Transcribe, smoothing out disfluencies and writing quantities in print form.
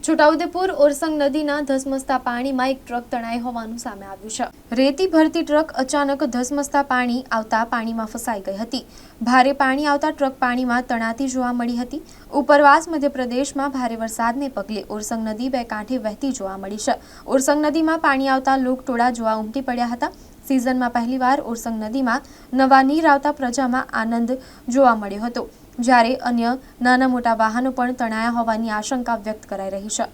છોટાઉદેપુર ઓરસંગ નદીના ધસમસતા પાણીમાં એક ટ્રક તણાઈ હોવાનું સામે આવ્યું છે. રેતી ભરતી ટ્રક અચાનક ધસમસતા પાણી આવતા પાણીમાં ફસાઈ ગઈ હતી. ભારે પાણી આવતા ટ્રક પાણીમાં તણાતી જોવા મળી હતી. ઉપરવાસ મધ્યપ્રદેશમાં ભારે વરસાદને પગલે ઓરસંગ નદી બે કાંઠે વહેતી જોવા મળી છે. ઓરસંગ નદીમાં પાણી આવતા લોકટોળા જોવા ઉમટી પડ્યા હતા. સિઝનમાં પહેલીવાર ઓરસંગ નદીમાં નવા નીર આવતા પ્રજામાં આનંદ જોવા મળ્યો હતો, જ્યારે અન્ય નાના મોટા વાહનો પણ તણાયા હોવાની આશંકા વ્યક્ત કરાઈ રહી છે.